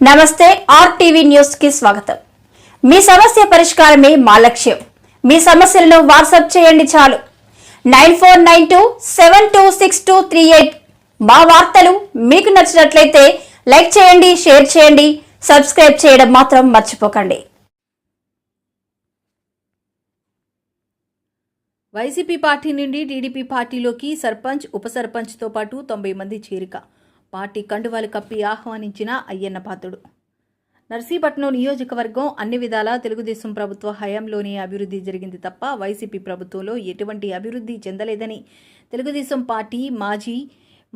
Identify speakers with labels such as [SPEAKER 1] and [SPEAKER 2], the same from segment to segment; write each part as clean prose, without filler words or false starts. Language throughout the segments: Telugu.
[SPEAKER 1] నమస్తే ఆర్టీవీ న్యూస్ కి స్వాగతం. మీ సమస్య పరిష్కారమే మా లక్ష్యం. మీ సమస్యలను వాట్సాప్ చేయండి చాలు. 9492726238. మా వార్తలు మీకు నచ్చినట్లయితే లైక్ చేయండి, షేర్ చేయండి, సబ్స్క్రైబ్ చేయడం మాత్రం మర్చిపోకండి.
[SPEAKER 2] వైసీపీ పార్టీ నుండి టీడీపీ పార్టీలోకి సర్పంచ్, ఉప సర్పంచ్తో పాటు 90 మంది చేరిక. పార్టీ కండువాలు కప్పి ఆహ్వానించిన అయ్యన్న పాత్రుడు. నర్సీపట్నం నియోజకవర్గం అన్ని విధాలా తెలుగుదేశం ప్రభుత్వ హయాంలోనే అభివృద్ధి జరిగింది తప్ప వైసీపీ ప్రభుత్వంలో ఎటువంటి అభివృద్ధి చెందలేదని తెలుగుదేశం పార్టీ మాజీ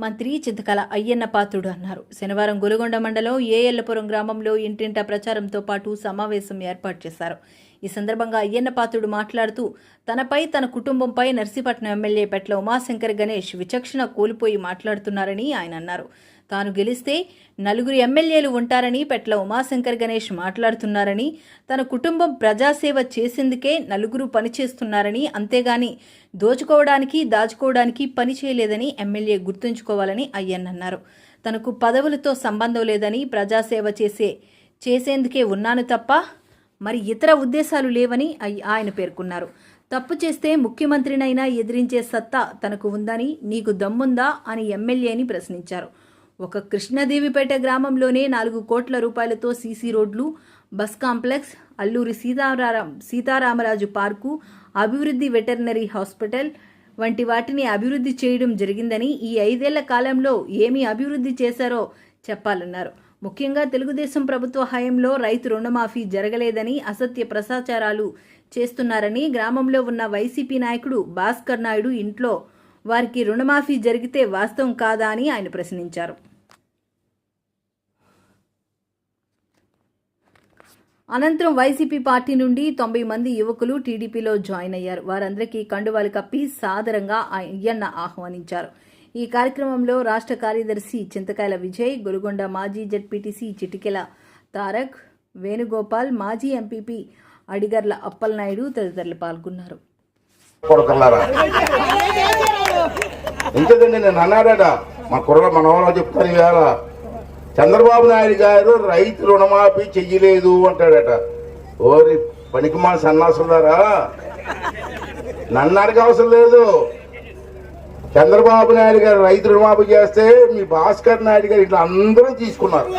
[SPEAKER 2] మంత్రి చింతకాల అయ్యన్న పాత్రుడు అన్నారు. శనివారం గొలుగొండ మండలం ఏఎల్లపురం గ్రామంలో ఇంటింటా ప్రచారంతో పాటు సమావేశం ఏర్పాటు చేశారు. ఈ సందర్భంగా అయ్యన్న పాత్రుడు మాట్లాడుతూ తనపై, తన కుటుంబంపై నర్సీపట్నం ఎమ్మెల్యే పెట్ల ఉమాశంకర్ గణేష్ విచక్షణ కోల్పోయి మాట్లాడుతున్నారని ఆయన అన్నారు. తాను గెలిస్తే 4 ఎమ్మెల్యేలు ఉంటారని పెట్ల ఉమాశంకర్ గణేష్ మాట్లాడుతున్నారని, తన కుటుంబం ప్రజాసేవ చేసేందుకే 4 పనిచేస్తున్నారని, అంతేగాని దోచుకోవడానికి, దాచుకోవడానికి పని చేయలేదని ఎమ్మెల్యే గుర్తుంచుకోవాలని అయ్యన్న అన్నారు. తనకు పదవులతో సంబంధం లేదని, ప్రజాసేవ చేసేందుకే ఉన్నాను తప్ప మరి ఇతర ఉద్దేశాలు లేవని ఆయన పేర్కొన్నారు. తప్పు చేస్తే ముఖ్యమంత్రినైనా ఎదిరించే సత్తా తనకు ఉందని, నీకు దమ్ముందా అని ఎమ్మెల్యేని ప్రశ్నించారు. ఒక కృష్ణదేవిపేట గ్రామంలోనే 4 కోట్ల రూపాయలతో సీసీ రోడ్లు, bus complex, Alluri Sitaramaraju park, అభివృద్ధి వెటర్నరీ హాస్పిటల్ వంటి వాటిని అభివృద్ధి చేయడం జరిగిందని, ఈ 5 ఏళ్ల కాలంలో ఏమి అభివృద్ధి చేశారో చెప్పాలన్నారు. ముఖ్యంగా తెలుగుదేశం ప్రభుత్వ హయాంలో రైతు రుణమాఫీ జరగలేదని అసత్య ప్రచారాలు చేస్తున్నారని, గ్రామంలో ఉన్న వైసీపీ నాయకుడు భాస్కర్ నాయుడు ఇంట్లో వారికి రుణమాఫీ జరిగితే వాస్తవం కాదా అని ఆయన ప్రశ్నించారు. అనంతరం వైసీపీ పార్టీ నుండి 90 మంది యువకులు టీడీపీలో జాయిన్ అయ్యారు. వారందరికీ కండువాలు కప్పి సాదరంగా అయ్యన్న ఆహ్వానించారు. ఈ కార్యక్రమంలో రాష్ట్ర కార్యదర్శి చింతకాయల విజయ్, గొలుగొండ మాజీ జెడ్పీటీసీ చిటికెల తారక్, వేణుగోపాల్, మాజీ ఎంపీపీ అడిగర్ల అప్పలనాయుడు తదితరులు పాల్గొన్నారు.
[SPEAKER 3] నేను అన్నాడట మా కుర్ర మనవరాలు చెప్తారు ఇవాళ చంద్రబాబు నాయుడు గారు రైతు రుణమాఫీ చెయ్యలేదు అంటాడట. ఓరి పనికిమాల సన్నాసులారా, నన్ను అడగ అవసరం లేదు. చంద్రబాబు నాయుడు గారు రైతు రుణమాఫీ చేస్తే మీ భాస్కర్ నాయుడు గారు ఇట్లా అందరూ తీసుకున్నారు.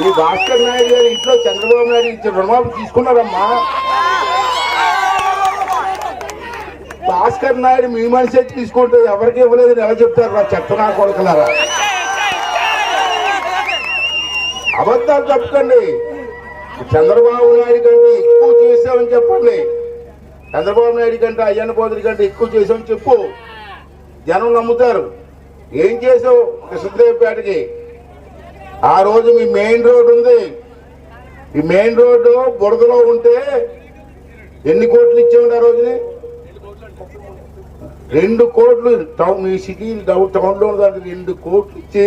[SPEAKER 3] మీ భాస్కర్ నాయుడు గారు ఇంట్లో చంద్రబాబు నాయుడు ఇచ్చిన రుణమాఫీ తీసుకున్నారమ్మా. భాస్కర్ నాయుడు మీ మనిషి తీసుకుంటే ఎవరికి ఇవ్వలేదని ఎవరు చెప్తారు? నా చెత్తనా కొడుకులారా, అబద్ధాలు చెప్పకండి. చంద్రబాబు నాయుడు కంటే ఎక్కువ చేసామని చెప్పండి. చంద్రబాబు నాయుడు కంటే అయ్యన్న పాత్రుడి కంటే ఎక్కువ చేసామని చెప్పు, జనం నమ్ముతారు. ఏం చేసావు కృష్ణదేవిపేటకి? ఆ రోజు మీ మెయిన్ రోడ్ ఉంది, ఈ మెయిన్ రోడ్డు బురదలో ఉంటే ఎన్ని కోట్లు ఇచ్చామండి ఆ రోజుని? 2 కోట్లు. మీ సిటీ టౌన్ లో 2 కోట్లు ఇచ్చి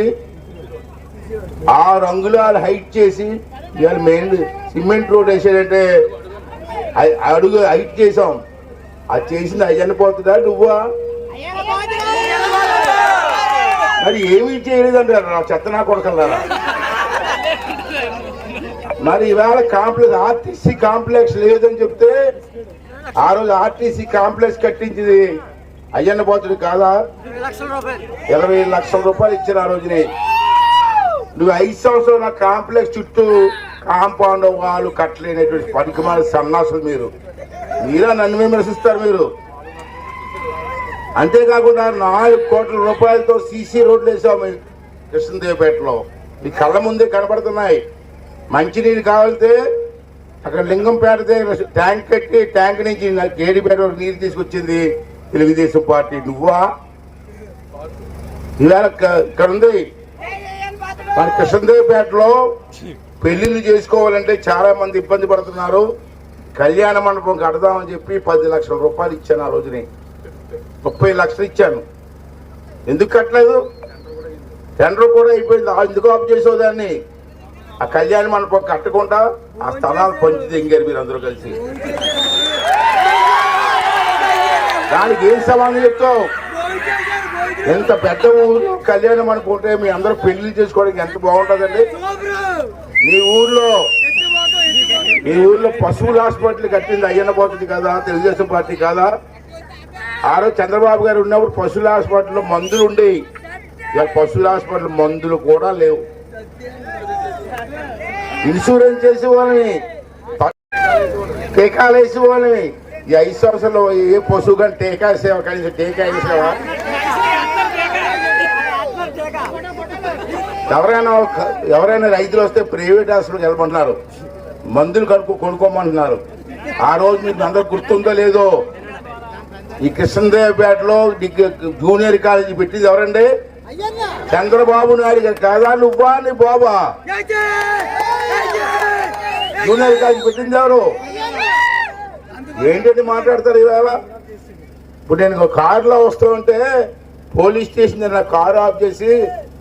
[SPEAKER 3] 6 అంగుళాలు హైట్ చేసి ఇవాళ మెయిన్ సిమెంట్ రోడ్ వేసాడంటే అడుగు హైట్ చేసాం. అది చేసింది అయ్యన్న పోతుందా నువ్వా? మరి ఏమీ చేయలేదంటారు నా చెత్తనా కొడకల్లారా. మరి ఇవాళ కాంప్లెక్స్ ఆర్టీసీ కాంప్లెక్స్ లేదని చెప్తే ఆ రోజు ఆర్టీసీ కాంప్లెక్స్ కట్టించింది అయ్యన్న పోతుడు కాదా? 20 లక్షల రూపాయలు ఇచ్చిన ఆ రోజుని. నువ్వు 5 సంవత్సరాలు నా కాంప్లెక్స్ చుట్టూ కాంపౌండ్ వాళ్ళు కట్టలేనటువంటి పనికిమాల సన్నాసులు మీరా నన్ను విమర్శిస్తారు మీరు. అంతేకాకుండా 4 కోట్ల రూపాయలతో సీసీ రోడ్లు వేసాము కృష్ణదేవిపేటలో. మీ కళ్ళ ముందే కనబడుతున్నాయి. మంచినీళ్ళు కావాలితే అక్కడ లింగంపేట దగ్గర ట్యాంక్ కట్టి ట్యాంక్ నుంచి కేడిపేట వరకు నీరు తీసుకొచ్చింది తెలుగుదేశం పార్టీ. నువ్వా? ఇవాళ ఇక్కడ ఉంది మన కృష్ణదేవిపేటలో పెళ్లిళ్ళు చేసుకోవాలంటే చాలా మంది ఇబ్బంది పడుతున్నారు. కళ్యాణ మండపం కడదామని చెప్పి 10 లక్షల రూపాయలు ఇచ్చాను ఆ రోజుని. 30 లక్షలు ఇచ్చాను. ఎందుకు కట్టలేదు? టెండర్ కూడా అయిపోయింది. ఎందుకు ఆఫ్ చేసావు దాన్ని? ఆ కళ్యాణ మండపం కట్టకుండా ఆ స్థలాలు పంచి తెంగారు మీరు అందరూ కలిసి. దానికి ఏం సమాధానం చెప్తావు? ఎంత పెద్ద ఊరు కళ్యాణం అనుకుంటే మీ అందరూ పెళ్లి చేసుకోవడానికి ఎంత బాగుంటుందండి. మీ ఊర్లో పశువుల హాస్పిటల్ కట్టింది అయ్యన్న పోతుంది కదా, తెలుగుదేశం పార్టీ కదా. ఆ రోజు చంద్రబాబు గారు ఉన్నప్పుడు పశువుల హాస్పిటల్లో మందులు ఉండేవి. ఇవాళ పశువుల హాస్పిటల్ మందులు కూడా లేవు. ఇన్సూరెన్స్ చేసే వాళ్ళని, టీకాలు వేసే వాళ్ళని ఈ 5 సంవత్సరాలు ఏ పశువు కానీ టీకా వేసేవా? కనీసం టీకా వేసేవా? ఎవరైనా రైతులు వస్తే ప్రైవేట్ హాస్పిటల్కి వెళ్ళమంటున్నారు, మందులు కొనుక్కోమంటున్నారు. ఆ రోజు మీకు అందరు గుర్తుందో లేదో, ఈ కృష్ణదేవపేటలో జూనియర్ కాలేజీ పెట్టింది ఎవరండి? చంద్రబాబు నాయుడు గారు కాదా? నువ్వా నీ బాబా? జూనియర్ కాలేజీ పెట్టింది ఎవరు? ఏంటంటే మాట్లాడతారు ఇవాళ. ఇప్పుడు నేను కారులో వస్తూ ఉంటే పోలీస్ స్టేషన్ దగ్గర కారు ఆఫ్ చేసి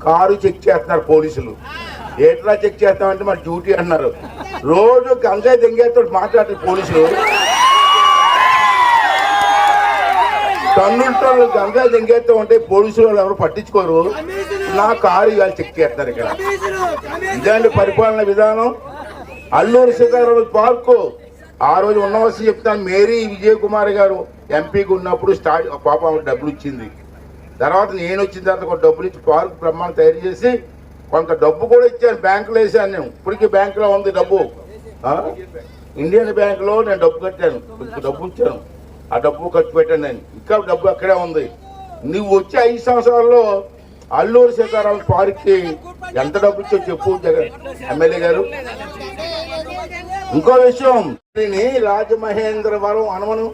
[SPEAKER 3] కారు చెక్ చేస్తున్నారు పోలీసులు. ఎట్లా చెక్ చేస్తామంటే మన డ్యూటీ అన్నారు. రోజు గంజాయి దెంగేతో మాట్లాడుతారు పోలీసులు. టన్నులు గంజాయి దెంగేస్తూ ఉంటే పోలీసులు వాళ్ళు ఎవరు పట్టించుకోరు. నా కారు ఇవాళ చెక్ చేస్తారు. ఇక్కడ ఇదండి పరిపాలన విధానం. అల్లూరి సీతారామరాజు పార్కు ఆ రోజు ఉన్నవలసి చెప్తాను. మేరీ విజయ్ కుమార్ గారు ఎంపీకి ఉన్నప్పుడు పాప డబ్బులు ఇచ్చింది. తర్వాత నేను వచ్చిన తర్వాత డబ్బులు ఇచ్చి పార్క్ బ్రహ్మాండం తయారు చేసి కొంత డబ్బు కూడా ఇచ్చాను. బ్యాంకులో వేసాను నేను. ఇప్పటికీ బ్యాంకులో ఉంది డబ్బు. ఇండియన్ బ్యాంకులో నేను డబ్బు కట్టాను, డబ్బు ఇచ్చాను. ఆ డబ్బు ఖర్చు పెట్టాను నేను. ఇంకా డబ్బు అక్కడే ఉంది. నువ్వు వచ్చే 5 సంవత్సరాల్లో అల్లూరి సీతారామన్ పార్క్కి ఎంత డబ్బు ఇచ్చో చెప్పు జగన్ ఎమ్మెల్యే గారు. ఇంకో విషయం, రాజమహేంద్రవరం అనమను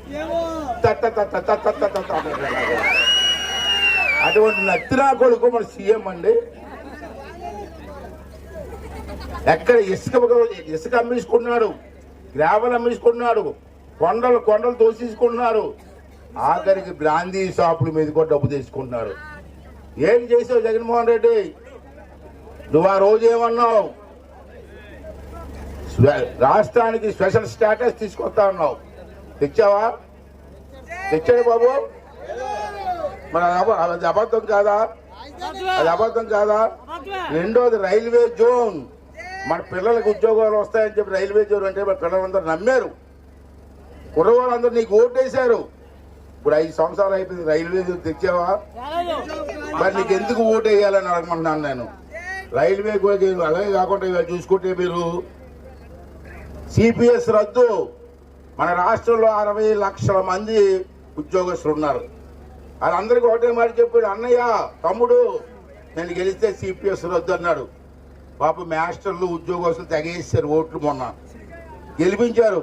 [SPEAKER 3] అటువంటి నత్తినా కొడుకు మన సీఎం అండి. ఎక్కడ ఇసుక అమ్మేసుకుంటున్నాడు, గ్రావెల్ అమ్మేసుకుంటున్నాడు, కొండలు తోసేసుకుంటున్నారు. ఆఖరికి బ్రాందీ షాపుల మీద కూడా డబ్బు తీసుకుంటున్నారు. ఏం చేసావు జగన్మోహన్ రెడ్డి? నువ్వు ఆ రోజు ఏమన్నావు? రాష్ట్రానికి స్పెషల్ స్టేటస్ తీసుకొస్తా ఉన్నావు. తెచ్చావా? తెచ్చాడు బాబు. మరి అది అబద్ధం కాదా? అది అబద్ధం కాదా? రెండోది రైల్వే జోన్. మన పిల్లలకు ఉద్యోగాలు వస్తాయని చెప్పి రైల్వే జోన్ అంటే మన పిల్లలందరూ నమ్మారు. కుర్రవాళ్ళందరూ నీకు ఓటేశారు. ఇప్పుడు 5 సంవత్సరాలు అయిపోయింది, రైల్వే జోన్ తెచ్చావా? మరి నీకు ఎందుకు ఓటు వేయాలని అడగమంటున్నాను నేను. రైల్వే అలాగే కాకుండా ఇవాళ చూసుకుంటే మీరు సిపిఎస్ రద్దు. మన రాష్ట్రంలో 60 లక్షల మంది ఉద్యోగస్తులు ఉన్నారు. వాళ్ళందరికీ ఒకటే మాట చెప్పాడు, అన్నయ్య తమ్ముడు నేను గెలిస్తే సిపిఎస్ రద్దు అన్నాడు. పాప మాస్టర్లు ఉద్యోగస్తులు తెగేసారు ఓట్లు. మొన్న గెలిపించారు.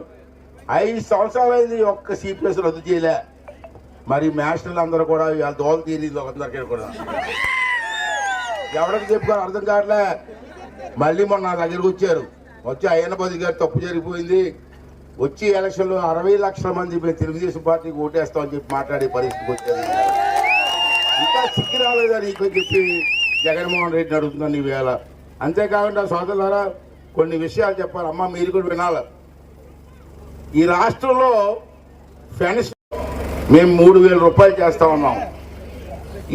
[SPEAKER 3] 5 సంవత్సరాలు అయింది, ఒక్క సిపిఎస్ రద్దు చేయలే. మరి మాస్టర్లు అందరూ కూడా వాళ్ళ దోలు తీరింది అందరికీ కూడా. ఎవరికి చెప్పుకోవాలి అర్థం కావట్లే. మళ్ళీ మొన్న నా దగ్గరకు వచ్చి అయ్యన్నపతి గారు తప్పు జరిగిపోయింది, వచ్చి ఎలక్షన్లో 60 లక్షల మంది తెలుగుదేశం పార్టీకి ఓటేస్తామని చెప్పి మాట్లాడే పరిస్థితికి వచ్చారు. ఇంకా సిక్కి రాలేదా నీకు అని చెప్పి జగన్మోహన్ రెడ్డిని అడుగుతున్నాను ఈవేళ. అంతేకాకుండా సోదరులారా కొన్ని విషయాలు చెప్పాలి. అమ్మ మీరు కూడా వినాలి. ఈ రాష్ట్రంలో పెన్షన్ మేము 3,000 రూపాయలు చేస్తా ఉన్నాం.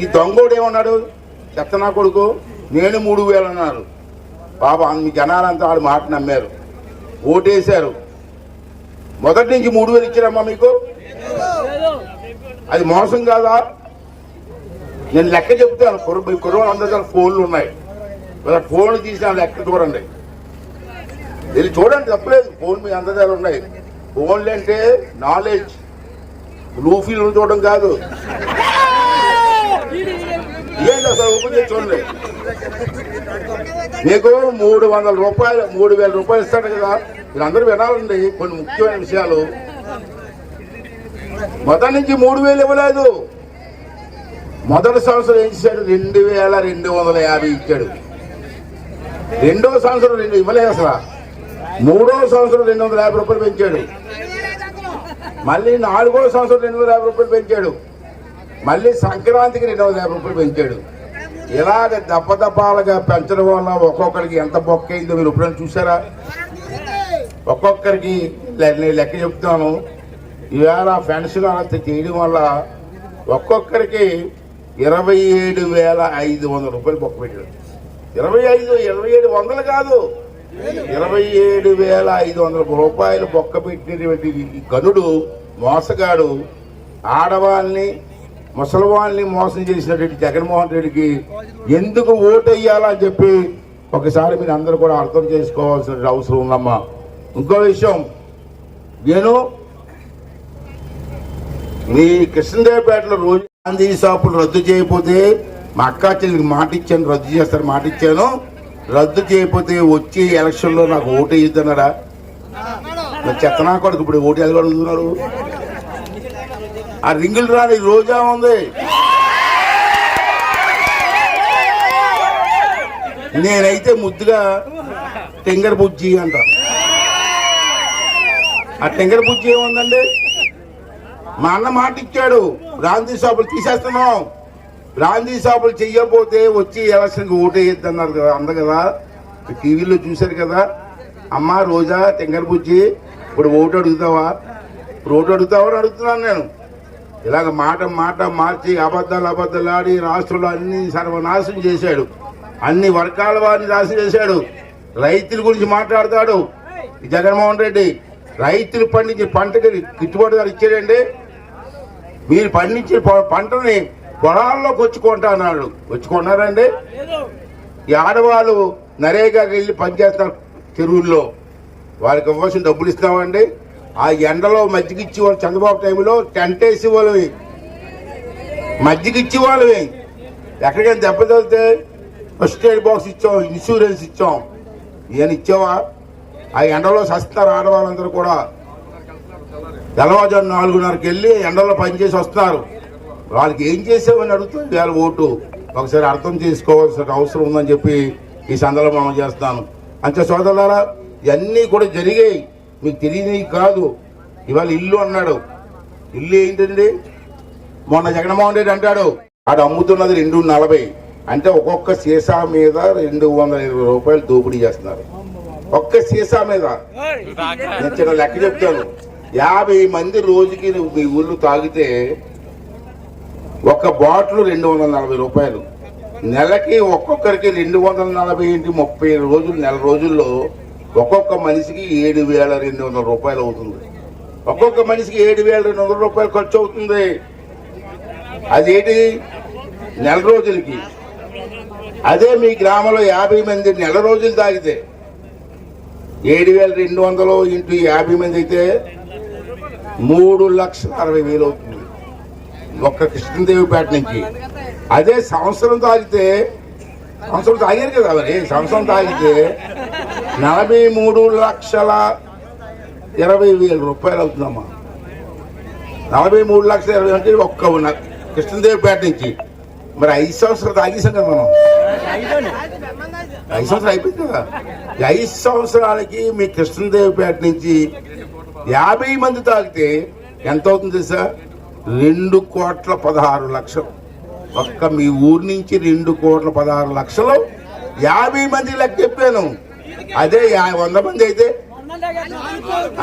[SPEAKER 3] ఈ దొంగోడు ఏమన్నాడు? చెత్తనా కొడుకు నేను 3,000 అన్నారు. పాప మీ జనాలంతా ఆడు మాట నమ్మారు, ఓటేశారు. మొదటి నుంచి 3,000 ఇచ్చారమ్మా మీకు. అది మోసం కాదా? నేను లెక్క చెప్తాను. కుర్రోళ్ళు అందరూ ఫోన్లు ఉన్నాయి, ఫోన్లు తీసిన లెక్క చూడండి, వెళ్ళి చూడండి, తప్పలేదు. ఫోన్ మీ అందరి దగ్గర ఉన్నాయి. ఫోన్లు అంటే నాలెడ్జ్, లూఫీలు చూడడం కాదు. ఏంటి అసలు ఓపెన్ చేసి చూడండి. మీకు 3,000 రూపాయలు ఇస్తాడు కదా. వీళ్ళందరూ వినాలండి కొన్ని ముఖ్యమైన విషయాలు. మొదటి నుంచి 3,000 ఇవ్వలేదు. మొదటి సంవత్సరం ఏం చేశాడు? 2,250 ఇచ్చాడు. రెండో సంవత్సరం 2 ఇవ్వలేదు అసలు. మూడో సంవత్సరం 250 రూపాయలు పెంచాడు. మళ్ళీ 4వ సంవత్సరం 250 రూపాయలు పెంచాడు. మళ్ళీ సంక్రాంతికి 250 రూపాయలు పెంచాడు. ఇలాగ దప్పదప్పాలుగా పెంచడం వల్ల ఒక్కొక్కరికి ఎంత బొక్క అయిందో మీరు ఎప్పుడైనా చూసారా? ఒక్కొక్కరికి నేను లెక్క చెప్తాను. ఈవేళ పెన్షన్ అలా చేయడం వల్ల ఒక్కొక్కరికి 27,500 రూపాయలు బొక్క పెట్టాడు. 27,700 కాదు, 27,500 రూపాయలు బొక్క పెట్టినటువంటి ఈ గనుడు మోసగాడు ఆడవాళ్ళని ముసలివాళ్ళని మోసం చేసినటువంటి జగన్మోహన్ రెడ్డికి ఎందుకు ఓటు వేయాలని చెప్పి ఒకసారి మీరు అందరూ కూడా అర్థం చేసుకోవాల్సిన అవసరం ఉందమ్మా. ఇంకో విషయం, నేను మీ కృష్ణదేవపేటలో రోజు గాంధీ షాపులు రద్దు చేయకపోతే మా అక్కా చెల్లికి మాట ఇచ్చాను, రద్దు చేస్తారు మాట ఇచ్చాను, రద్దు చేయకపోతే వచ్చి ఎలక్షన్లో నాకు ఓటు వేయొద్దన్నాడా? చెత్తనా కొడుకు ఇప్పుడు ఓటు ఎదగలుగుతున్నారు. ఆ రింగులు రాని రోజా ఉంది. నేనైతే ముద్దుగా టెంగర్ బుజ్జి అంట. ఆ టెంగర్ బుజ్జి ఏముందండి? మా అన్న మాట ఇచ్చాడు, గాంధీ షాపులు తీసేస్తున్నాం, గాంధీ షాపులు చెయ్యకపోతే వచ్చి ఎలక్షన్కి ఓటు వేయద్దు అన్నారు కదా, అంద కదా, టీవీలో చూశారు కదా. అమ్మ రోజా టెంగర్ బుజ్జి ఇప్పుడు ఓటు అడుగుతావా? ఓటు అడుగుతావా అని అడుగుతున్నాను నేను. ఇలాగ మాట మార్చి అబద్ధాలు ఆడి రాష్ట్రంలో అన్ని సర్వనాశనం చేశాడు, అన్ని వర్గాల వారిని నాశనం చేశాడు. రైతుల గురించి మాట్లాడతాడు ఈ జగన్మోహన్ రెడ్డి. రైతులు పండించిన పంటకి గిట్టుబాటు ధర ఇచ్చాడండి? మీరు పండించిన పంటని పొలాల్లోకి వచ్చుకుంటా అన్నాడు, వచ్చుకున్నారండి? ఈ ఆడవాళ్ళు నరేగాకి వెళ్ళి పనిచేస్తారు చెరువుల్లో, వారికి ఇవ్వాల్సిన డబ్బులు ఇస్తామండి? ఆ ఎండలో మజ్జిగ ఇచ్చేవాళ్ళు చంద్రబాబు టైంలో టెంట్ వేసి వాళ్ళవి, మజ్జిగ ఇచ్చేవాళ్ళవి. ఎక్కడికైనా దెబ్బ తగిలితే ఫస్ట్ ఎయిడ్ బాక్స్ ఇచ్చాం, ఇన్సూరెన్స్ ఇచ్చాం, ఏం ఇచ్చావా? ఆ ఎండలో సస్తారు ఆడవాళ్ళందరూ కూడా. తెల్లవారుజాము 4:30కి వెళ్ళి ఎండలో పనిచేసి వస్తున్నారు. వాళ్ళకి ఏం చేసావని అడుగుతుంది వాళ్ళ ఓటు. ఒకసారి అర్థం చేసుకోవాల్సిన అవసరం ఉందని చెప్పి ఈ సందర్భంలో మనం చేస్తాను. అంతే సోదరులారా, ఇవన్నీ కూడా జరిగాయి, మీకు తెలియని కాదు. ఇవాళ ఇల్లు అన్నాడు, ఇల్లు ఏంటండి? మొన్న జగన్మోహన్ రెడ్డి అంటాడు ఆడు అమ్ముతున్నది 240, అంటే ఒక్కొక్క సీసా మీద 220 రూపాయలు దోపిడీ చేస్తున్నారు. ఒక్క సీసా మీద. నేను చిన్న లెక్క చెప్తాను, 50 మంది రోజుకి మీ ఊళ్ళో తాగితే ఒక బాటిల్ 240 రూపాయలు. నెలకి ఒక్కొక్కరికి 240 ఏంటి 30 రోజులు, నెల రోజుల్లో ఒక్కొక్క మనిషికి 7,200 రూపాయలు అవుతుంది. ఒక్కొక్క మనిషికి 7,200 రూపాయలు ఖర్చు అవుతుంది. అదేంటి? నెల రోజులకి. అదే మీ గ్రామంలో 50 మంది నెల రోజులు తాగితే 7,200 ఇంటూ 50 మంది అయితే 3,60,000 అవుతుంది ఒక్క కృష్ణదేవిపేట నుంచి. అదే సంవత్సరం తాగితే, సంవత్సరం తాగారు కదా మరి, సంవత్సరం తాగితే 43,20,000 రూపాయలు అవుతుందమ్మా. 43,20,000 అంటే ఒక్క కృష్ణదేవిపేట నుంచి. మరి 5 సంవత్సరాలు తాగేసాం కదా మనం. 5 సంవత్సరాలు అయిపోయింది కదా. 5 సంవత్సరాలకి మీ కృష్ణదేవిపేట నుంచి 50 మంది తాగితే ఎంత అవుతుంది సార్? 2,16,00,000. ఒక్క మీ ఊరి నుంచి 2,16,00,000 50 మంది లెక్క చెప్పాను. అదే 100 మంది అయితే,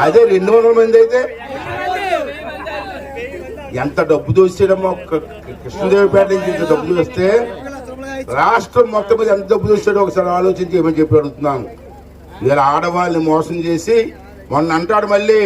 [SPEAKER 3] అదే 200 మంది అయితే ఎంత డబ్బు దోస్తాడమ్మా. కృష్ణదేవిపేట నుంచి ఇంత డబ్బు దోస్తే రాష్ట్రం మొత్తం మీద ఎంత డబ్బు దోస్తాడో ఒకసారి ఆలోచించి ఏమని చెప్పి అడుగుతున్నాను. ఇలా ఆడవాళ్ళని మోసం చేసి మొన్న అంటాడు మళ్ళీ